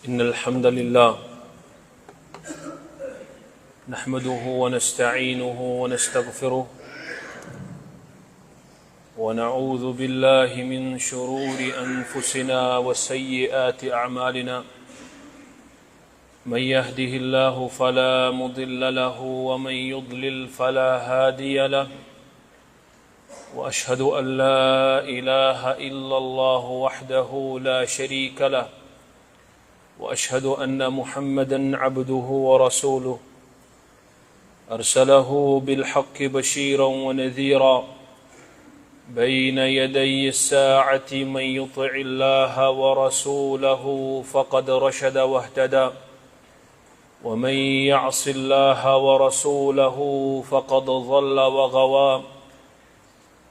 إن الحمد لله نحمده ونستعينه ونستغفره ونعوذ بالله من شرور أنفسنا وسيئات أعمالنا من يهده الله فلا مضل له ومن يضلل فلا هادي له وأشهد أن لا إله إلا الله وحده لا شريك له وأشهد أن محمدًا عبده ورسوله أرسله بالحق بشيرًا ونذيرًا بين يدي الساعة من يطع الله ورسوله فقد رشد واهتدى ومن يعص الله ورسوله فقد ضل وغوى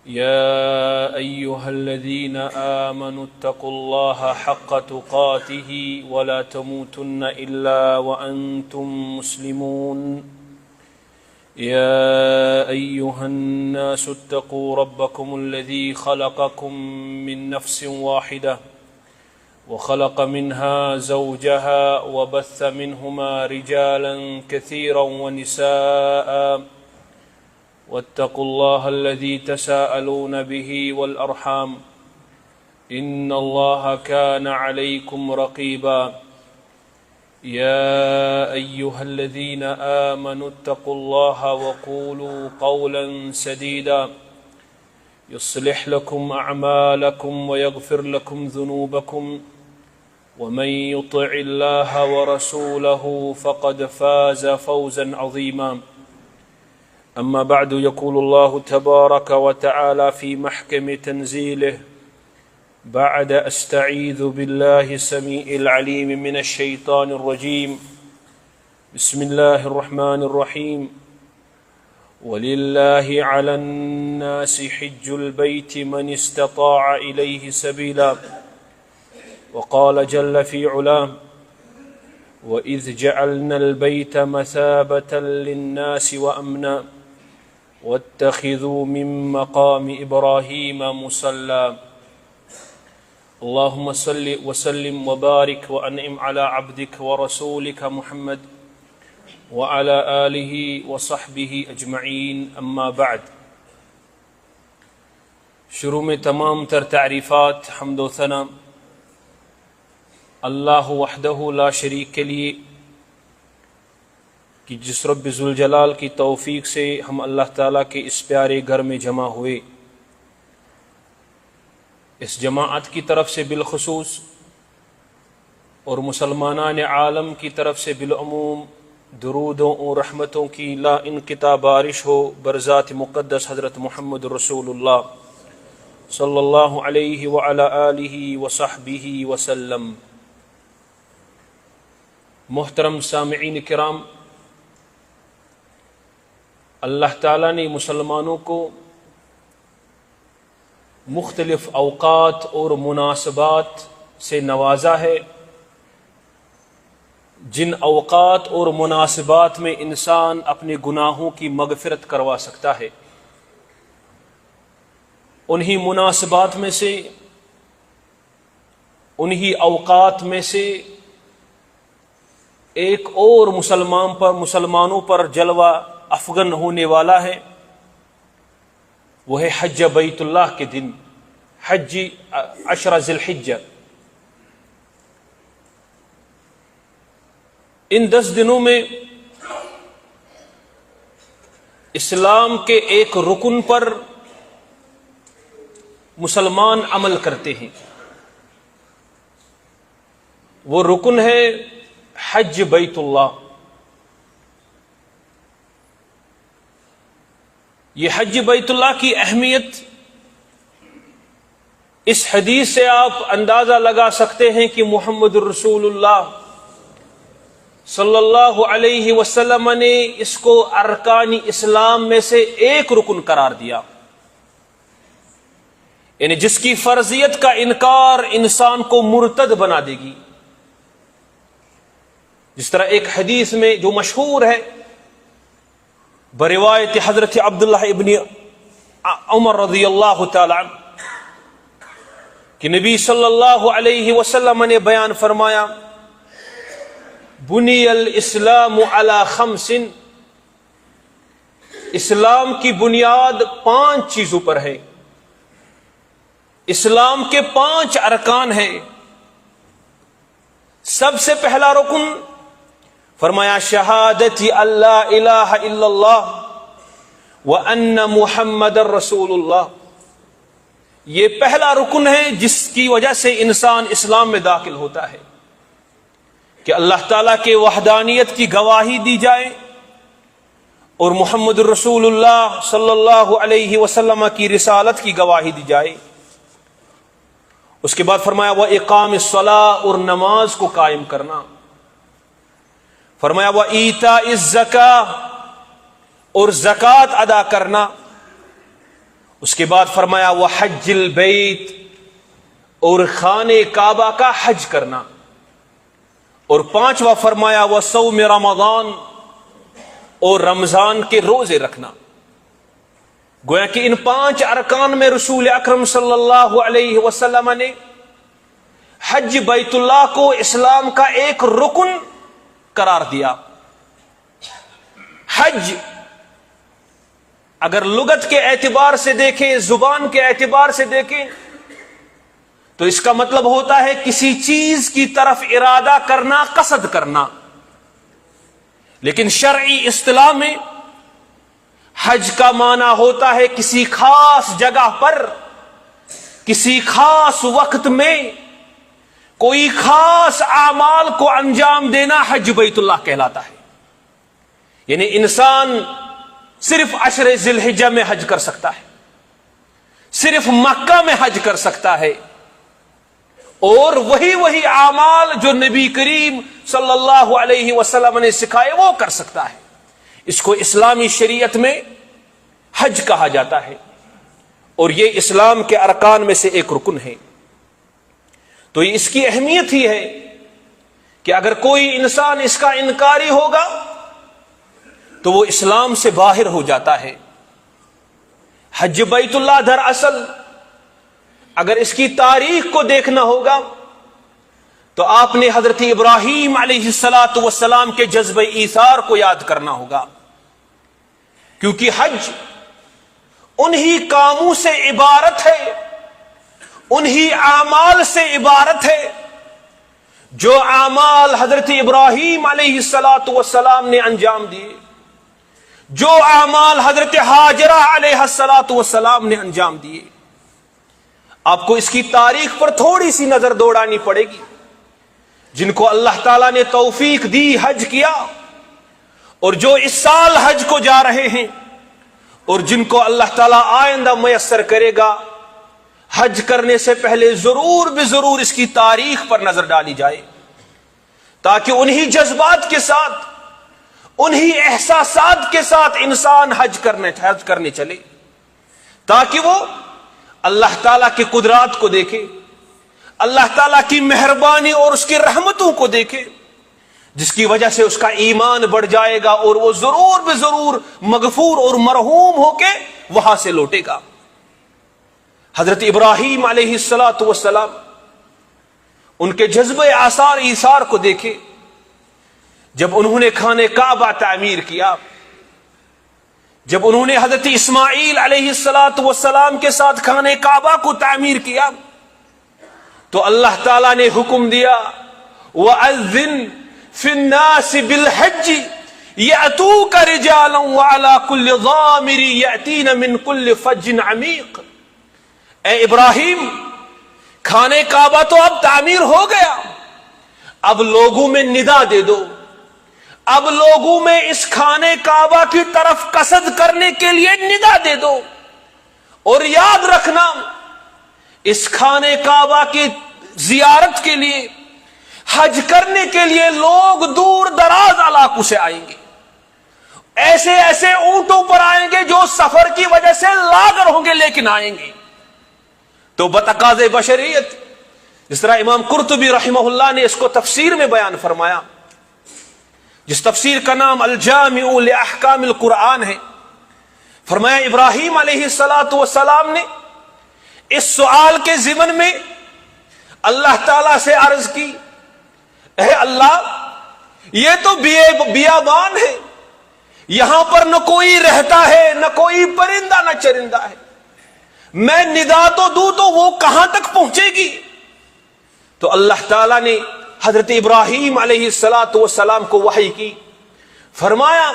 يا أيها الذين آمنوا اتقوا الله حق تقاته ولا تموتن إلا وأنتم مسلمون يا أيها الناس اتقوا ربكم الذي خلقكم من نفس واحدة وخلق منها زوجها وبث منهما رجالا كثيرا ونساء واتقوا الله الذي تساءلون به والأرحام إن الله كان عليكم رقيبا يا أيها الذين آمنوا اتقوا الله وقولوا قولا سديدا يصلح لكم أعمالكم ويغفر لكم ذنوبكم ومن يطع الله ورسوله فقد فاز فوزا عظيما أما بعد يقول الله تبارك وتعالى في محكم تنزيله بعد أستعيذ بالله السميع العليم من الشيطان الرجيم بسم الله الرحمن الرحيم ولله على الناس حج البيت من استطاع إليه سبيلا وقال جل في علاه وإذ جعلنا البيت مثابة للناس وأمنا واتخذوا من مقام إبراهيم مصلى اللهم صل وسلم وبارك وأنعم على عبدك ورسولك محمد وعلى آله وصحبه أجمعين أما بعد شروع میں تمام تر تعریفات حمد و ثنا اللہ وحدہ لا شریک کے لیے کہ جس رب ذوالجلال کی توفیق سے ہم اللہ تعالیٰ کے اس پیارے گھر میں جمع ہوئے. اس جماعت کی طرف سے بالخصوص اور مسلمانان عالم کی طرف سے بالعموم درودوں اور رحمتوں کی لا انقطاع بارش ہو برذات مقدس حضرت محمد رسول اللہ صلی اللہ علیہ وعلی آلہ وصحبہ وسلم. محترم سامعین کرام، اللہ تعالیٰ نے مسلمانوں کو مختلف اوقات اور مناسبات سے نوازا ہے. جن اوقات اور مناسبات میں انسان اپنے گناہوں کی مغفرت کروا سکتا ہے، انہی مناسبات میں سے، انہی اوقات میں سے ایک اور مسلمانوں پر جلوہ افغن ہونے والا ہے، وہ ہے حج بیت اللہ کے دن، حج 10 ذی الحجہ. ان 10 دنوں میں اسلام کے ایک رکن پر مسلمان عمل کرتے ہیں. وہ رکن ہے حج بیت اللہ. یہ حج بیت اللہ کی اہمیت اس حدیث سے آپ اندازہ لگا سکتے ہیں کہ محمد الرسول اللہ صلی اللہ علیہ وسلم نے اس کو ارکان اسلام میں سے ایک رکن قرار دیا، یعنی جس کی فرضیت کا انکار انسان کو مرتد بنا دے گی. جس طرح ایک حدیث میں جو مشہور ہے بروایت حضرت عبداللہ ابن عمر رضی اللہ تعالی عنہ کہ نبی صلی اللہ علیہ وسلم نے بیان فرمایا بنی الاسلام علی خمس، اسلام کی بنیاد 5 چیزوں پر ہے، اسلام کے 5 ارکان ہیں۔ سب سے پہلا رکن فرمایا شہادت اللہ الہ الا اللہ وان محمد رسول اللہ، یہ پہلا رکن ہے جس کی وجہ سے انسان اسلام میں داخل ہوتا ہے، کہ اللہ تعالیٰ کے وحدانیت کی گواہی دی جائے اور محمد رسول اللہ صلی اللہ علیہ وسلم کی رسالت کی گواہی دی جائے۔ اس کے بعد فرمایا وَإِقَامِ الصَّلَاةِ، اور نماز کو قائم کرنا۔ فرمایا وَإِيتَاءِ الزَّكَاةِ، اور زکوٰۃ ادا کرنا۔ اس کے بعد فرمایا وَحَجِّ الْبَيْتِ، اور خانہ کعبہ کا حج کرنا۔ اور 5واں فرمایا وَصَوْمِ رمضان، اور رمضان کے روزے رکھنا۔ گویا کہ ان 5 ارکان میں رسول اکرم صلی اللہ علیہ وسلم نے حج بیت اللہ کو اسلام کا ایک رکن قرار دیا۔ حج اگر لغت کے اعتبار سے دیکھیں، زبان کے اعتبار سے دیکھیں، تو اس کا مطلب ہوتا ہے کسی چیز کی طرف ارادہ کرنا، قصد کرنا۔ لیکن شرعی اصطلاح میں حج کا معنی ہوتا ہے کسی خاص جگہ پر، کسی خاص وقت میں کوئی خاص اعمال کو انجام دینا حج بیت اللہ کہلاتا ہے۔ یعنی انسان صرف 10 ذی الحجہ میں حج کر سکتا ہے، صرف مکہ میں حج کر سکتا ہے، اور وہی اعمال جو نبی کریم صلی اللہ علیہ وسلم نے سکھائے وہ کر سکتا ہے۔ اس کو اسلامی شریعت میں حج کہا جاتا ہے، اور یہ اسلام کے ارکان میں سے ایک رکن ہے۔ تو اس کی اہمیت ہی ہے کہ اگر کوئی انسان اس کا انکاری ہوگا تو وہ اسلام سے باہر ہو جاتا ہے۔ حج بیت اللہ دراصل اگر اس کی تاریخ کو دیکھنا ہوگا تو آپ نے حضرت ابراہیم علیہ السلام کے جذبہ ایثار کو یاد کرنا ہوگا، کیونکہ حج انہی کاموں سے عبارت ہے، انہی اعمال سے عبارت ہے جو اعمال حضرت ابراہیم علیہ السلام نے انجام دیے، جو اعمال حضرت ہاجرہ علیہ السلام نے انجام دیے۔ آپ کو اس کی تاریخ پر تھوڑی سی نظر دوڑانی پڑے گی۔ جن کو اللہ تعالیٰ نے توفیق دی حج کیا، اور جو اس سال حج کو جا رہے ہیں، اور جن کو اللہ تعالیٰ آئندہ میسر کرے گا، حج کرنے سے پہلے ضرور بضرور اس کی تاریخ پر نظر ڈالی جائے، تاکہ انہی جذبات کے ساتھ، انہی احساسات کے ساتھ انسان حج کرنے چلے، تاکہ وہ اللہ تعالیٰ کی قدرات کو دیکھے، اللہ تعالیٰ کی مہربانی اور اس کی رحمتوں کو دیکھے، جس کی وجہ سے اس کا ایمان بڑھ جائے گا، اور وہ ضرور بضرور مغفور اور مرحوم ہو کے وہاں سے لوٹے گا۔ حضرت ابراہیم علیہ السلام ان کے جذبہ آثار ایثار کو دیکھے، جب انہوں نے خانہ کعبہ تعمیر کیا، جب انہوں نے حضرت اسماعیل علیہ السلام کے ساتھ خانہ کعبہ کو تعمیر کیا، تو اللہ تعالیٰ نے حکم دیا وَأَذِّن فِي النَّاسِ بِالْحَجِّ يَأْتُوكَ رِجَالًا وَعَلَى كُلِّ ضَامِرٍ يَأْتِينَ مِنْ كُلِّ فَجٍّ عَمِيقٍ۔ اے ابراہیم، خانہ کعبہ تو اب تعمیر ہو گیا، اب لوگوں میں ندا دے دو، اب لوگوں میں اس خانہ کعبہ کی طرف قصد کرنے کے لیے ندا دے دو، اور یاد رکھنا اس خانہ کعبہ کی زیارت کے لیے، حج کرنے کے لیے لوگ دور دراز علاقوں سے آئیں گے، ایسے ایسے اونٹوں پر آئیں گے جو سفر کی وجہ سے لاغر ہوں گے لیکن آئیں گے۔ تو بتقاضے بشریت، جس طرح امام قرطبی رحمہ اللہ نے اس کو تفسیر میں بیان فرمایا، جس تفسیر کا نام الجامع لاحکام القرآن ہے، فرمایا ابراہیم علیہ السلام نے اس سوال کے ضمن میں اللہ تعالی سے عرض کی، اے اللہ، یہ تو بیابان ہے، یہاں پر نہ کوئی رہتا ہے، نہ کوئی پرندہ نہ چرندہ ہے، میں ندا تو دوں تو وہ کہاں تک پہنچے گی؟ تو اللہ تعالیٰ نے حضرت ابراہیم علیہ السلام کو وحی کی، فرمایا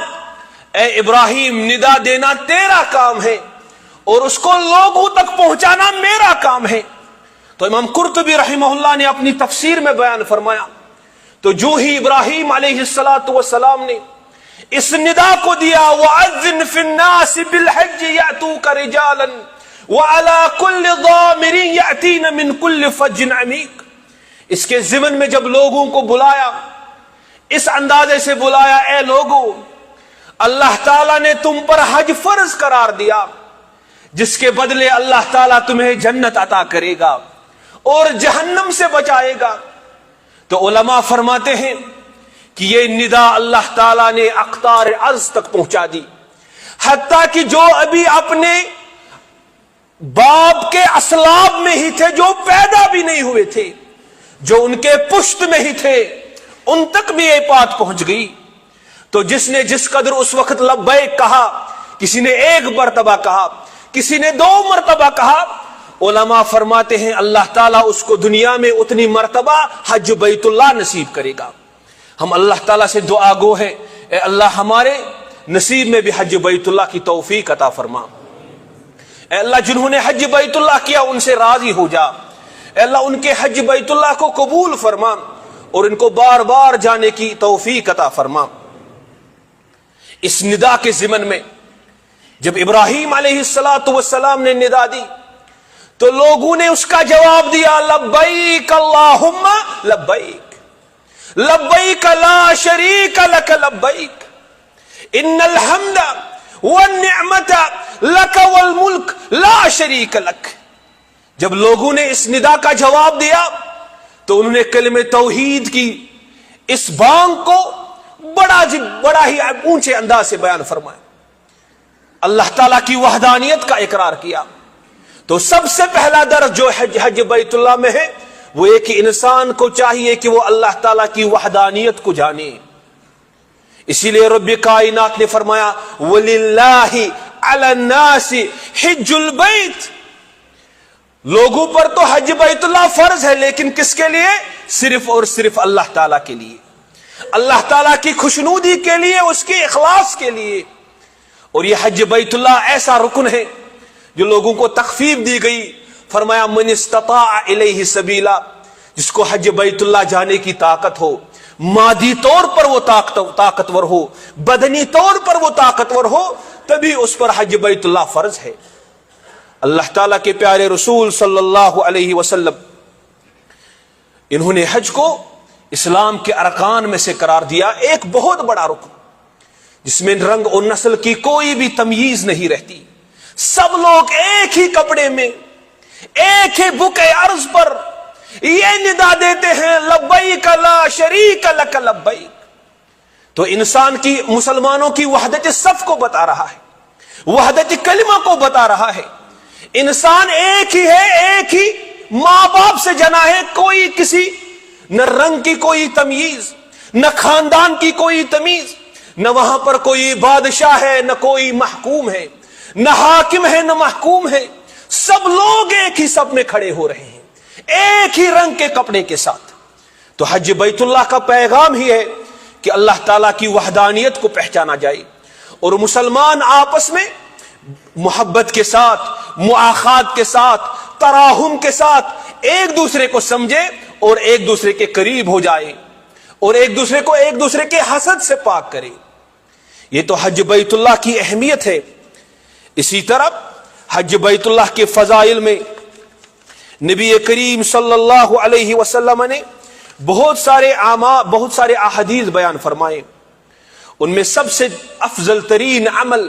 اے ابراہیم ندا دینا تیرا کام ہے اور اس کو لوگوں تک پہنچانا میرا کام ہے۔ تو امام قرطبی رحمہ اللہ نے اپنی تفسیر میں بیان فرمایا، تو جو ہی ابراہیم علیہ السلام نے اس ندا کو دیا، وَأَذِّنْ فِي النَّاسِ بِالْحَجِّ يَأْتُوكَ رِجَالًا وَعَلَى كُلِّ ضَامِرٍ يَأْتِينَ مِنْ كُلِّ فَجٍّ عَمِيقٍ، اس کے ضمن میں جب لوگوں کو بلایا، اس اندازے سے بلایا، اے لوگوں اللہ تعالیٰ نے تم پر حج فرض قرار دیا، جس کے بدلے اللہ تعالیٰ تمہیں جنت عطا کرے گا اور جہنم سے بچائے گا۔ تو علماء فرماتے ہیں کہ یہ ندا اللہ تعالیٰ نے اقطار ارض تک پہنچا دی، حتیٰ کہ جو ابھی اپنے باپ کے اسلاب میں ہی تھے، جو پیدا بھی نہیں ہوئے تھے، جو ان کے پشت میں ہی تھے، ان تک بھی یہ بات پہنچ گئی۔ تو جس نے جس قدر اس وقت لبیک کہا، کسی نے 1 مرتبہ کہا، کسی نے 2 مرتبہ کہا، علماء فرماتے ہیں اللہ تعالیٰ اس کو دنیا میں اتنی مرتبہ حج بیت اللہ نصیب کرے گا۔ ہم اللہ تعالیٰ سے دعا گو ہیں، اے اللہ ہمارے نصیب میں بھی حج بیت اللہ کی توفیق عطا فرما۔ اے اللہ جنہوں نے حج بیت اللہ کیا ان سے راضی ہو جا، اے اللہ ان کے حج بیت اللہ کو قبول فرما اور ان کو بار بار جانے کی توفیق عطا فرما۔ اس ندا کے ضمن میں جب ابراہیم علیہ السلام نے ندا دی تو لوگوں نے اس کا جواب دیا، لبیک اللہم لبیک، لبیک لا شریک لک لبیک، ان الحمد والنعمت لک والملک لا شریک لک۔ جب لوگوں نے اس ندا کا جواب دیا تو انہوں نے کلمہ توحید کی اس بانگ کو بڑا ہی اونچے انداز سے بیان فرمایا، اللہ تعالیٰ کی وحدانیت کا اقرار کیا۔ تو سب سے پہلا درس جو حج بیت اللہ میں ہے وہ ایک انسان کو چاہیے کہ وہ اللہ تعالیٰ کی وحدانیت کو جانے۔ اسی لیے رب کائنات نے فرمایا وَلِلَّهِ عَلَى النَّاسِ حِجُّ الْبَيْتِ، لوگوں پر تو حج بیت اللہ فرض ہے، لیکن کس کے لیے؟ صرف اور صرف اللہ تعالیٰ کے لیے، اللہ تعالیٰ کی خوشنودی کے لیے، اس کے اخلاص کے لیے۔ اور یہ حج بیت اللہ ایسا رکن ہے جو لوگوں کو تخفیف دی گئی، فرمایا من استطاع الیہ سبیلا، جس کو حج بیت اللہ جانے کی طاقت ہو، مادی طور پر وہ طاقتور ہو، بدنی طور پر وہ طاقتور ہو، تبھی اس پر حج بیت اللہ فرض ہے۔ اللہ تعالیٰ کے پیارے رسول صلی اللہ علیہ وسلم انہوں نے حج کو اسلام کے ارکان میں سے قرار دیا، ایک بہت بڑا رکن جس میں رنگ اور نسل کی کوئی بھی تمیز نہیں رہتی، سب لوگ ایک ہی کپڑے میں، ایک ہی بقعہ ارض پر یہ ندا دیتے ہیں لبیک لا شریک لک لبیک۔ تو انسان کی، مسلمانوں کی وحدت صف کو بتا رہا ہے، وحدت کلمہ کو بتا رہا ہے۔ انسان ایک ہی ہے، ایک ہی ماں باپ سے جنا ہے، کوئی کسی نہ رنگ کی کوئی تمیز، نہ خاندان کی کوئی تمیز، نہ وہاں پر کوئی بادشاہ ہے، نہ کوئی محکوم ہے، نہ حاکم ہے نہ محکوم ہے، سب لوگ ایک ہی صف میں کھڑے ہو رہے ہیں، ایک ہی رنگ کے کپڑے کے ساتھ۔ تو حج بیت اللہ کا پیغام ہی ہے کہ اللہ تعالیٰ کی وحدانیت کو پہچانا جائے اور مسلمان آپس میں محبت کے ساتھ، مؤاخات کے ساتھ، تراحم کے ساتھ ایک دوسرے کو سمجھے اور ایک دوسرے کے قریب ہو جائے اور ایک دوسرے کو ایک دوسرے کے حسد سے پاک کرے۔ یہ تو حج بیت اللہ کی اہمیت ہے۔ اسی طرح حج بیت اللہ کے فضائل میں نبی کریم صلی اللہ علیہ وسلم نے بہت سارے احادیث بیان فرمائے۔ ان میں سب سے افضل ترین عمل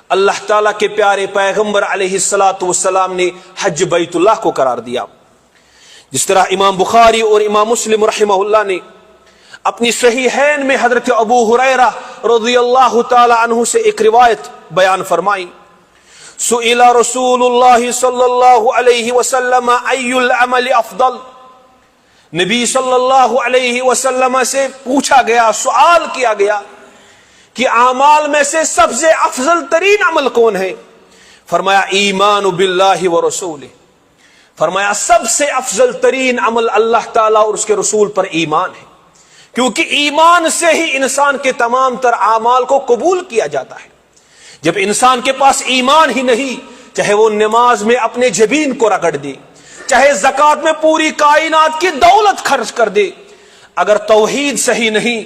اللہ تعالیٰ کے پیارے پیغمبر علیہ السلام نے حج بیت اللہ کو قرار دیا۔ جس طرح امام بخاری اور امام مسلم رحمہ اللہ نے اپنی صحیحین میں حضرت ابو ہریرہ رضی اللہ تعالی عنہ سے ایک روایت بیان فرمائی، سئل رسول اللہ صلی اللہ علیہ وسلم ای العمل افضل، نبی صلی اللہ علیہ وسلم سے پوچھا گیا، سوال کیا گیا کہ اعمال میں سے سب سے افضل ترین عمل کون ہے؟ فرمایا ایمان باللہ ورسولہ، فرمایا سب سے افضل ترین عمل اللہ تعالیٰ اور اس کے رسول پر ایمان ہے، کیونکہ ایمان سے ہی انسان کے تمام تر اعمال کو قبول کیا جاتا ہے۔ جب انسان کے پاس ایمان ہی نہیں، چاہے وہ نماز میں اپنے جبین کو رگڑ دے، چاہے زکوٰۃ میں پوری کائنات کی دولت خرچ کر دے، اگر توحید صحیح نہیں،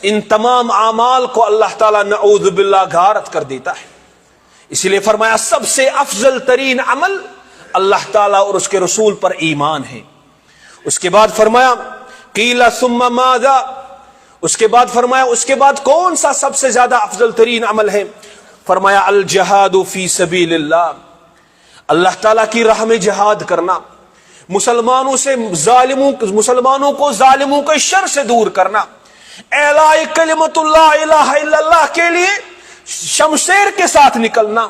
ان تمام اعمال کو اللہ تعالیٰ نعوذ باللہ غارت کر دیتا ہے۔ اسی لیے فرمایا سب سے افضل ترین عمل اللہ تعالیٰ اور اس کے رسول پر ایمان ہے۔ اس کے بعد فرمایا قیل ثم ماذا، اس کے بعد فرمایا اس کے بعد کون سا سب سے زیادہ افضل ترین عمل ہے؟ فرمایا الجہاد فی سبیل اللہ، اللہ تعالیٰ کی راہ میں جہاد کرنا، مسلمانوں کو ظالموں کے شر سے دور کرنا، اعلاء کلمت اللہ الہ الا اللہ کے لیے شمشیر کے ساتھ نکلنا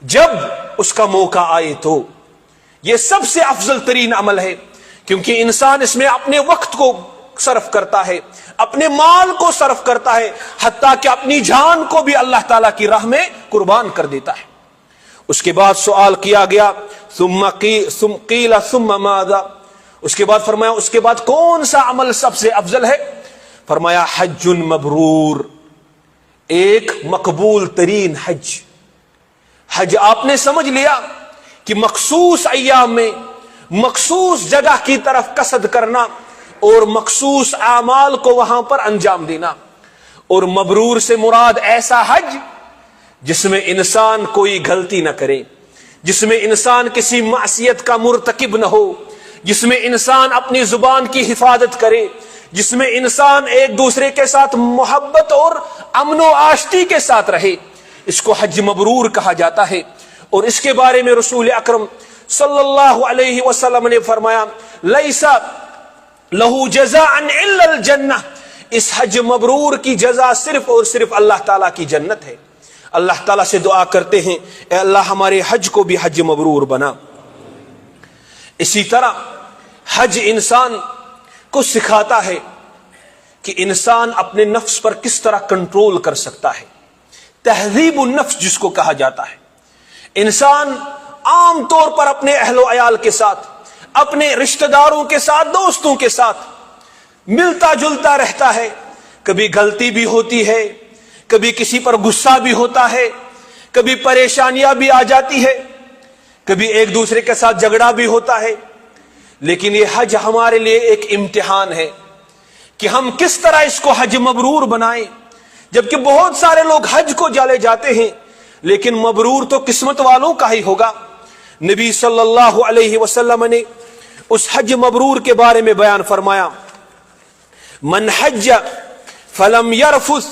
جب اس کا موقع آئے تو، یہ سب سے افضل ترین عمل ہے، کیونکہ انسان اس میں اپنے وقت کو صرف کرتا ہے، اپنے مال کو صرف کرتا ہے، حتیٰ کہ اپنی جان کو بھی اللہ تعالیٰ کی راہ میں قربان کر دیتا ہے۔ اس کے بعد سوال کیا گیا ثم قیل ثم ماذا، اس کے بعد فرمایا اس کے بعد کون سا عمل سب سے افضل ہے؟ فرمایا حج مبرور، ایک مقبول ترین حج۔ حج آپ نے سمجھ لیا کہ مخصوص ایام میں مخصوص جگہ کی طرف قصد کرنا اور مخصوص اعمال کو وہاں پر انجام دینا، اور مبرور سے مراد ایسا حج جس میں انسان کوئی غلطی نہ کرے، جس میں انسان کسی معصیت کا مرتکب نہ ہو، جس میں انسان اپنی زبان کی حفاظت کرے، جس میں انسان ایک دوسرے کے ساتھ محبت اور امن و آشتی کے ساتھ رہے، اس کو حج مبرور کہا جاتا ہے۔ اور اس کے بارے میں رسول اکرم صلی اللہ علیہ وسلم نے فرمایا لیس لہو جزاء الا الجنہ، اس حج مبرور کی جزا صرف اور صرف اللہ تعالیٰ کی جنت ہے۔ اللہ تعالیٰ سے دعا کرتے ہیں اے اللہ ہمارے حج کو بھی حج مبرور بنا۔ اسی طرح حج انسان کو سکھاتا ہے کہ انسان اپنے نفس پر کس طرح کنٹرول کر سکتا ہے، تہذیب النفس جس کو کہا جاتا ہے۔ انسان عام طور پر اپنے اہل و عیال کے ساتھ، اپنے رشتہ داروں کے ساتھ، دوستوں کے ساتھ ملتا جلتا رہتا ہے، کبھی غلطی بھی ہوتی ہے، کبھی کسی پر غصہ بھی ہوتا ہے، کبھی پریشانیاں بھی آ جاتی ہے، کبھی ایک دوسرے کے ساتھ جھگڑا بھی ہوتا ہے، لیکن یہ حج ہمارے لیے ایک امتحان ہے کہ ہم کس طرح اس کو حج مبرور بنائیں۔ جبکہ بہت سارے لوگ حج کو جالے جاتے ہیں، لیکن مبرور تو قسمت والوں کا ہی ہوگا۔ نبی صلی اللہ علیہ وسلم نے اس حج مبرور کے بارے میں بیان فرمایا من حج فلم يرفث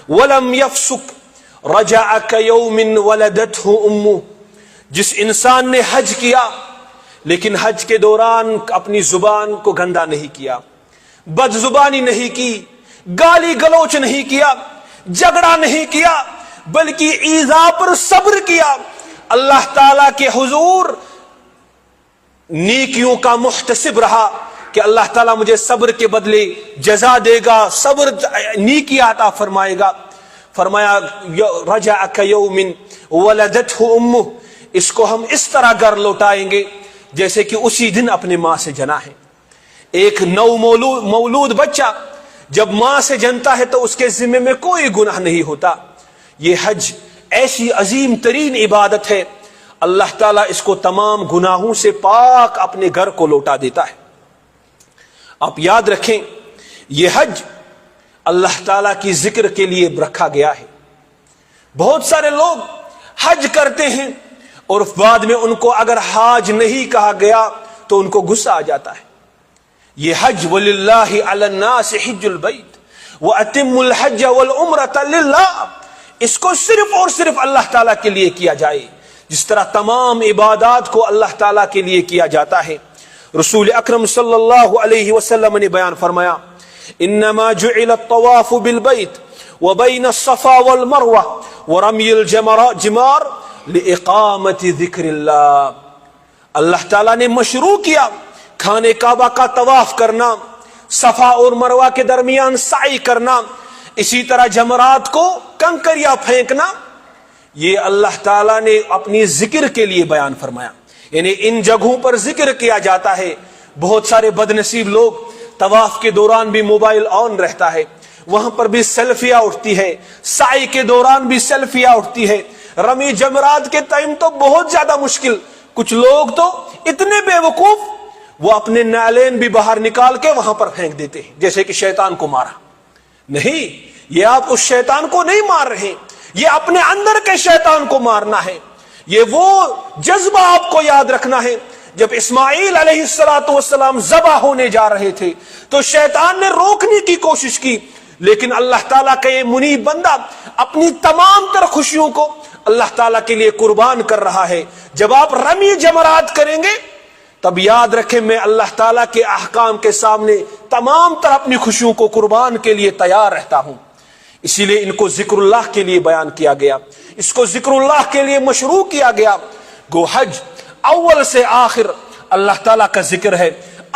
ولم يفسق رجع كيوم ولدته امه، جس انسان نے حج کیا لیکن حج کے دوران اپنی زبان کو گندا نہیں کیا، بد زبانی نہیں کی، گالی گلوچ نہیں کیا، جھگڑا نہیں کیا، بلکہ ایذا پر صبر کیا، اللہ تعالیٰ کے حضور نیکیوں کا محتسب رہا کہ اللہ تعالیٰ مجھے صبر کے بدلے جزا دے گا، صبر نیکی عطا فرمائے گا۔ فرمایا رجع کیوم ولدته امه، اس کو ہم اس طرح گھر لوٹائیں گے جیسے کہ اسی دن اپنے ماں سے جنا ہے۔ ایک نو مولود بچہ جب ماں سے جنتا ہے تو اس کے ذمہ میں کوئی گناہ نہیں ہوتا۔ یہ حج ایسی عظیم ترین عبادت ہے، اللہ تعالیٰ اس کو تمام گناہوں سے پاک اپنے گھر کو لوٹا دیتا ہے۔ آپ یاد رکھیں یہ حج اللہ تعالیٰ کی ذکر کے لیے رکھا گیا ہے۔ بہت سارے لوگ حج کرتے ہیں اور بعد میں ان کو اگر حاج نہیں کہا گیا تو ان کو غصہ آ جاتا ہے۔ یہ حج وَلِلَّهِ عَلَى النَّاسِ حِجُّ الْبَيْتِ وَأَتِمُّ الْحَجَّ وَالْعُمْرَةَ لِلَّهِ، اس کو صرف اور صرف اللہ تعالیٰ کے لیے کیا جائے، جس طرح تمام عبادات کو اللہ تعالیٰ کے لیے کیا جاتا ہے۔ رسول اکرم صلی اللہ علیہ وسلم نے بیان فرمایا انما جعل الطواف بالبیت وبین الصفا والمروہ ورمی الجمار لإقامت ذکر اللہ، اللہ تعالیٰ نے مشروع کیا خانے کعبہ کا طواف کرنا، صفا اور مروہ کے درمیان سعی کرنا، اسی طرح جمرات کو کنکر یا پھینکنا، یہ اللہ تعالیٰ نے اپنی ذکر کے لیے بیان فرمایا. یعنی ان جگہوں پر ذکر کیا جاتا ہے. بہت سارے بد نصیب لوگ طواف کے دوران بھی موبائل آن رہتا ہے، وہاں پر بھی سیلفیاں اٹھتی ہے، سعی کے دوران بھی سیلفیاں اٹھتی ہے، رمی جمرات کے ٹائم تو بہت زیادہ مشکل. کچھ لوگ تو اتنے بے وقوف وہ اپنے نالین بھی باہر نکال کے وہاں پر پھینک دیتے ہیں جیسے کہ شیطان کو مارا. نہیں، یہ آپ اس شیطان کو نہیں مار رہے، یہ اپنے اندر کے شیطان کو مارنا ہے. یہ وہ جذبہ آپ کو یاد رکھنا ہے. جب اسماعیل علیہ السلام ذبح ہونے جا رہے تھے تو شیطان نے روکنے کی کوشش کی، لیکن اللہ تعالیٰ کا یہ منیب بندہ اپنی تمام تر خوشیوں کو اللہ تعالیٰ کے لیے قربان کر رہا ہے. جب آپ رمی جمرات کریں گے تب یاد رکھیں میں اللہ تعالیٰ کے احکام کے سامنے تمام تر اپنی خوشیوں کو قربان کے لیے تیار رہتا ہوں. اسی لیے ان کو ذکر اللہ کے لیے بیان کیا گیا، اس کو ذکر اللہ کے لیے مشروع کیا گیا. گو حج اول سے آخر اللہ تعالیٰ کا ذکر ہے،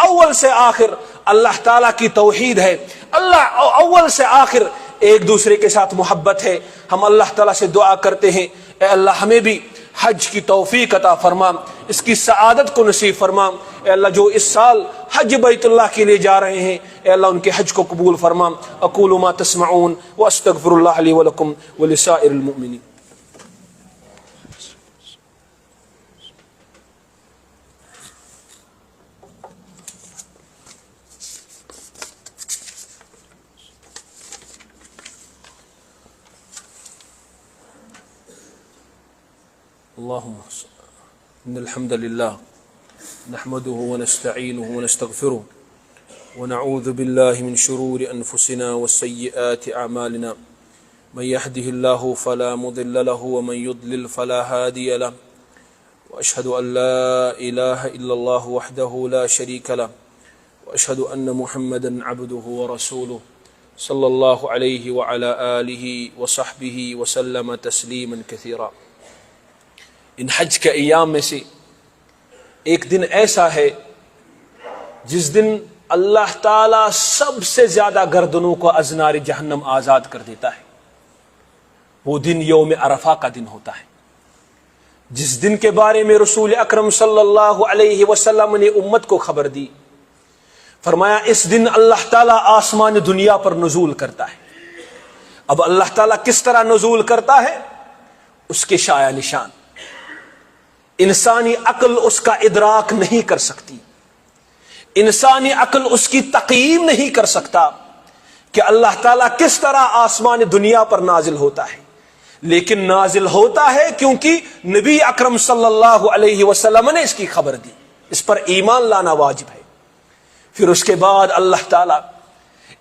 اول سے آخر اللہ تعالیٰ کی توحید ہے، اللہ اول سے آخر ایک دوسرے کے ساتھ محبت ہے. ہم اللہ تعالیٰ سے دعا کرتے ہیں اے اللہ ہمیں بھی حج کی توفیق عطا فرما، اس کی سعادت کو نصیب فرما. اے اللہ جو اس سال حج بیت اللہ کے لیے جا رہے ہیں اے اللہ ان کے حج کو قبول فرما. اقول ما تسمعون واستغفر اللہ لی ولکم ولسائر المؤمنین. اللهم إن الحمد لله نحمده ونستعينه ونستغفره ونعوذ بالله من شرور أنفسنا وسيئات أعمالنا من يهده الله فلا مضل له ومن يضلل فلا هادي له وأشهد أن لا إله إلا الله وحده لا شريك له وأشهد أن محمدا عبده ورسوله صلى الله عليه وعلى آله وصحبه وسلم تسليما كثيرا. ان حج کے ایام میں سے ایک دن ایسا ہے جس دن اللہ تعالی سب سے زیادہ گردنوں کو از نار جہنم آزاد کر دیتا ہے. وہ دن یوم عرفہ کا دن ہوتا ہے، جس دن کے بارے میں رسول اکرم صلی اللہ علیہ وسلم نے امت کو خبر دی. فرمایا اس دن اللہ تعالی آسمان دنیا پر نزول کرتا ہے. اب اللہ تعالی کس طرح نزول کرتا ہے اس کے شایع نشان انسانی عقل اس کا ادراک نہیں کر سکتی، انسانی عقل اس کی تقییم نہیں کر سکتا کہ اللہ تعالیٰ کس طرح آسمان دنیا پر نازل ہوتا ہے. لیکن نازل ہوتا ہے کیونکہ نبی اکرم صلی اللہ علیہ وسلم نے اس کی خبر دی، اس پر ایمان لانا واجب ہے. پھر اس کے بعد اللہ تعالیٰ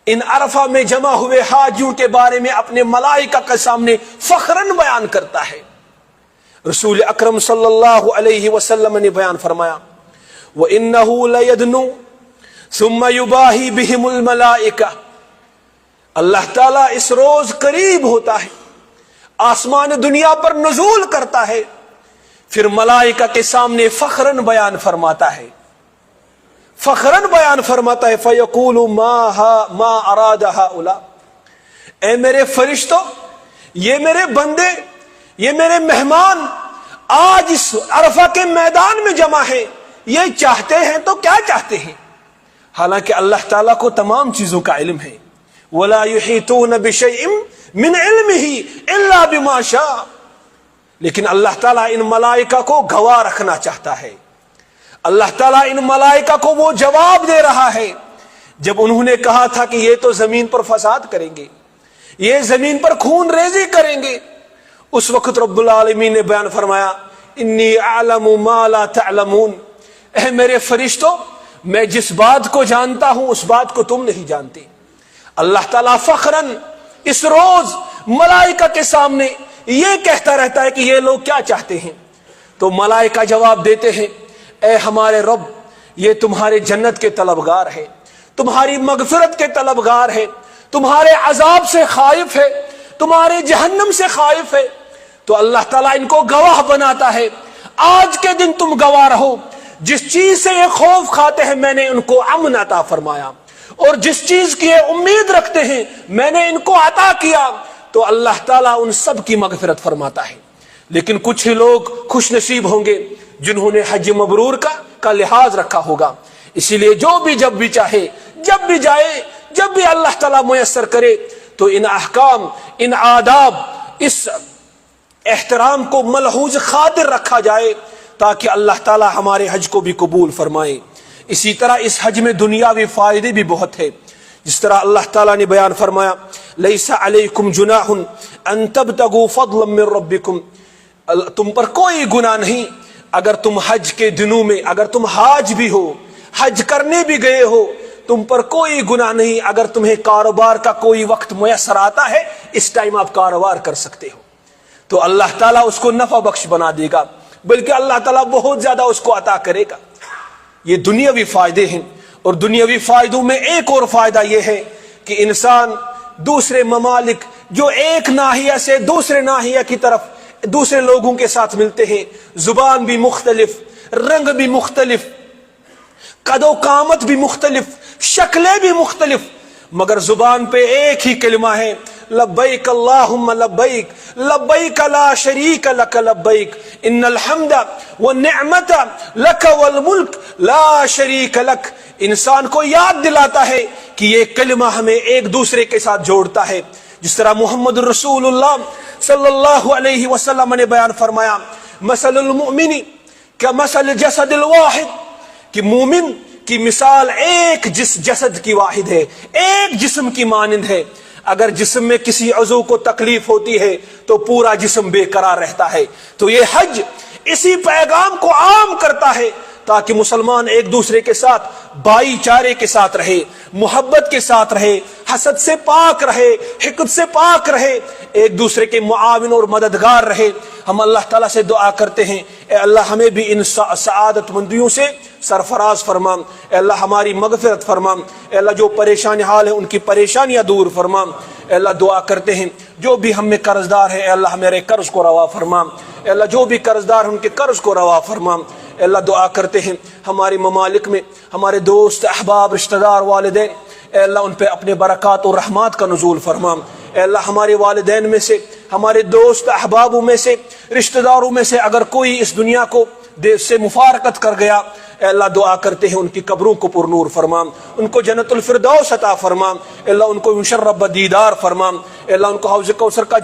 ان عرفہ میں جمع ہوئے حاجیوں کے بارے میں اپنے ملائکہ کے سامنے فخراً بیان کرتا ہے. رسول اکرم صلی اللہ علیہ وسلم نے بیان فرمایا وَإِنَّهُ لَيَدْنُ ثُمَّ يُبَاهِي بِهِمُ الْمَلَائِكَةُ. اللہ تعالیٰ اس روز قریب ہوتا ہے، آسمان دنیا پر نزول کرتا ہے، پھر ملائکہ کے سامنے فخراً بیان فرماتا ہے، فخراً بیان فرماتا ہے فَيَقُولُ مَا أَرَادَ هَؤُلَاء. اے میرے فرشتوں، یہ میرے بندے، یہ میرے مہمان آج اس عرفہ کے میدان میں جمع ہیں، یہ چاہتے ہیں تو کیا چاہتے ہیں؟ حالانکہ اللہ تعالیٰ کو تمام چیزوں کا علم ہے. وَلَا يُحِيطُونَ بِشَيْءٍ مِّنْ عِلْمِهِ إِلَّا بِمَا شَاءَ. لیکن اللہ تعالیٰ ان ملائکہ کو گواہ رکھنا چاہتا ہے. اللہ تعالیٰ ان ملائکہ کو وہ جواب دے رہا ہے جب انہوں نے کہا تھا کہ یہ تو زمین پر فساد کریں گے، یہ زمین پر خون ریزی کریں گے. اس وقت رب العالمین نے بیان فرمایا انی اعلم ما لا تعلمون. اے میرے فرشتوں، میں جس بات کو جانتا ہوں اس بات کو تم نہیں جانتے. اللہ تعالیٰ فخراً اس روز ملائکہ کے سامنے یہ کہتا رہتا ہے کہ یہ لوگ کیا چاہتے ہیں. تو ملائکہ جواب دیتے ہیں اے ہمارے رب، یہ تمہارے جنت کے طلبگار ہے، تمہاری مغفرت کے طلبگار ہے، تمہارے عذاب سے خائف ہے، تمہارے جہنم سے خائف ہے. تو اللہ تعالیٰ ان کو گواہ بناتا ہے آج کے دن تم گواہ رہو جس چیز سے یہ خوف کھاتے ہیں میں نے ان کو امن عطا فرمایا، اور جس چیز کی یہ امید رکھتے ہیں میں نے ان کو عطا کیا، تو اللہ تعالیٰ ان سب کی مغفرت فرماتا ہے۔ لیکن کچھ ہی لوگ خوش نصیب ہوں گے جنہوں نے حج مبرور کا لحاظ رکھا ہوگا۔ اسی لیے جو بھی جب بھی چاہے، جب بھی جائے، جب بھی اللہ تعالیٰ میسر کرے، تو ان احکام، ان آداب، اس احترام کو ملحوظ خاطر رکھا جائے تاکہ اللہ تعالیٰ ہمارے حج کو بھی قبول فرمائے۔ اسی طرح اس حج میں دنیاوی فائدے بھی بہت ہے، جس طرح اللہ تعالیٰ نے بیان فرمایا لیس علیکم جناح ان تبتغوا فضلا من ربکم، تم پر کوئی گناہ نہیں اگر تم حج کے دنوں میں، اگر تم حاج بھی ہو، حج کرنے بھی گئے ہو، تم پر کوئی گناہ نہیں اگر تمہیں کاروبار کا کوئی وقت میسر آتا ہے، اس ٹائم آپ کاروبار کر سکتے ہو، تو اللہ تعالیٰ اس کو نفع بخش بنا دے گا، بلکہ اللہ تعالیٰ بہت زیادہ اس کو عطا کرے گا۔ یہ دنیاوی فائدے ہیں، اور دنیاوی فائدوں میں ایک اور فائدہ یہ ہے کہ انسان دوسرے ممالک جو ایک ناحیہ سے دوسرے ناحیہ کی طرف دوسرے لوگوں کے ساتھ ملتے ہیں، زبان بھی مختلف، رنگ بھی مختلف، قد و قامت بھی مختلف، شکلیں بھی مختلف، مگر زبان پہ ایک ہی کلمہ ہے لبیک اللہم لبیک لبیک لا شریک لک لبیک ان الحمد والنعمت لک والملک لا شریک لک۔ انسان کو یاد دلاتا ہے کہ یہ کلمہ ہمیں ایک دوسرے کے ساتھ جوڑتا ہے، جس طرح محمد رسول اللہ صلی اللہ علیہ وسلم نے بیان فرمایا مثل المؤمن کمثل جسد الواحد، کہ مومن کی مثال ایک جسد کی واحد ہے، ایک جسم کی مانند ہے، اگر جسم میں کسی عضو کو تکلیف ہوتی ہے تو پورا جسم بے قرار رہتا ہے۔ تو یہ حج اسی پیغام کو عام کرتا ہے تاکہ مسلمان ایک دوسرے کے ساتھ بھائی چارے کے ساتھ رہے، محبت کے ساتھ رہے، حسد سے پاک رہے، حقد سے پاک رہے، ایک دوسرے کے معاون اور مددگار رہے۔ ہم اللہ تعالیٰ سے دعا کرتے ہیں اے اللہ ہمیں بھی ان سعادت مندیوں سے سرفراز فرما، اے اللہ ہماری مغفرت فرما، اے اللہ جو پریشان حال ہے ان کی پریشانیاں دور فرما، اے اللہ دعا کرتے ہیں جو بھی ہم میں قرض دار ہے اے اللہ میرے قرض کو روا فرما، اے اللہ جو بھی قرض دار ہیں ان کے قرض کو روا فرما۔ اے اللہ دعا کرتے ہیں ہمارے ممالک میں ہمارے دوست احباب رشتہ دار والدین، اے اللہ ان پہ اپنے برکات اور رحمات کا نزول فرما، اے اللہ ہمارے والدین میں سے، ہمارے دوست احبابوں میں سے، رشتہ داروں میں سے اگر کوئی اس دنیا کو سے مفارقت کر گیا، اے اللہ دعا کرتے ہیں ان کی قبروں کو پر نور فرما، ان کو جنت الفردوس عطا فرما، اے اللہ ان کو مشرب دیدار فرما، اے اللہ ان کو حوض کوثر کا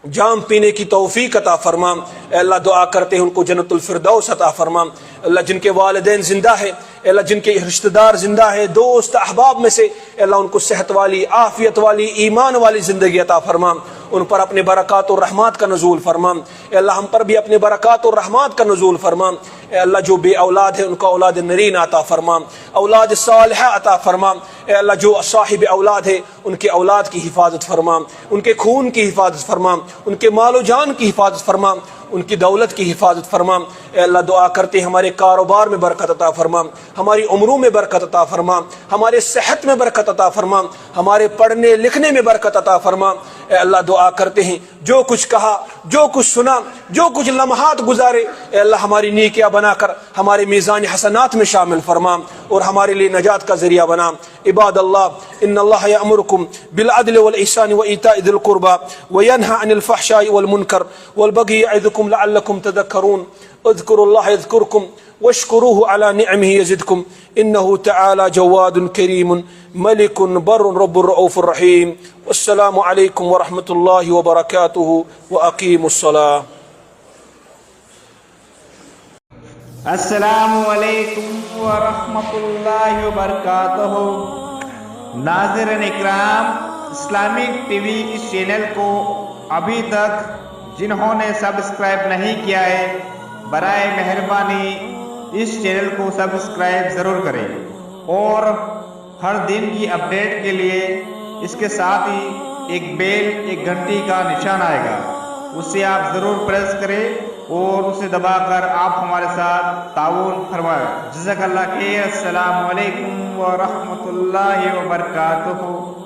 جام پینے کی توفیق عطا فرما، اے اللہ دعا کرتے ہیں ان کو جنت الفردوس عطا فرما۔ اللہ جن کے والدین زندہ ہے، اے اللہ جن کے رشتہ دار زندہ ہے، دوست احباب میں سے، اے اللہ ان کو صحت والی، عافیت والی، ایمان والی زندگی عطا فرما، ان پر اپنے برکات اور رحمات کا نزول فرما، اے اللہ ہم پر بھی اپنے برکات اور رحمات کا نزول فرما، اے اللہ جو بے اولاد ہے ان کو اولاد نرین عطا فرما، اولاد صالحہ عطا فرما، اے اللہ جو صاحب اولاد ہے ان کے اولاد کی حفاظت فرما، ان کے خون کی حفاظت فرما، ان کے مال و جان کی حفاظت فرما، ان کی دولت کی حفاظت فرما، اے اللہ دعا کرتے ہیں ہمارے کاروبار میں برکت عطا فرما، ہماری عمروں میں برکت عطا فرما، ہمارے صحت میں برکت عطا فرما، ہمارے پڑھنے لکھنے میں برکت عطا فرما، اے اللہ دعا کرتے ہیں جو کچھ کہا، جو کچھ سنا، جو کچھ لمحات گزارے، اے اللہ ہماری نیکیاں بنا کر ہمارے میزان حسنات میں شامل فرما اور ہمارے لیے نجات کا ذریعہ بنا۔ عباد اللہ ان اللہ یأمرکم بالعدل والإحسان وإیتاء ذی القربى وینہی عن الفحشاء والمنکر والبغی یعظکم لعلکم تذکرون اذکروا اللہ یذکرکم واشکروه على نعمه یزدکم انه تعالی جواد کریم ملک بر رب الرؤوف الرحیم۔ والسلام علیکم ورحمۃ اللہ وبرکاتہ واقیموا الصلاۃ۔ السلام علیکم ورحمۃ اللہ وبرکاتہ۔ ناظرین اکرام، اسلامک ٹی وی اس چینل کو ابھی تک جنہوں نے سبسکرائب نہیں کیا ہے برائے مہربانی اس چینل کو سبسکرائب ضرور کریں، اور ہر دن کی اپڈیٹ کے لیے اس کے ساتھ ہی ایک بیل، ایک گھنٹی کا نشان آئے گا، اسے آپ ضرور پریس کریں اور اسے دبا کر آپ ہمارے ساتھ تعاون فرمائیں۔ جزاک اللہ خیر۔ السلام علیکم ورحمۃ اللہ وبرکاتہ۔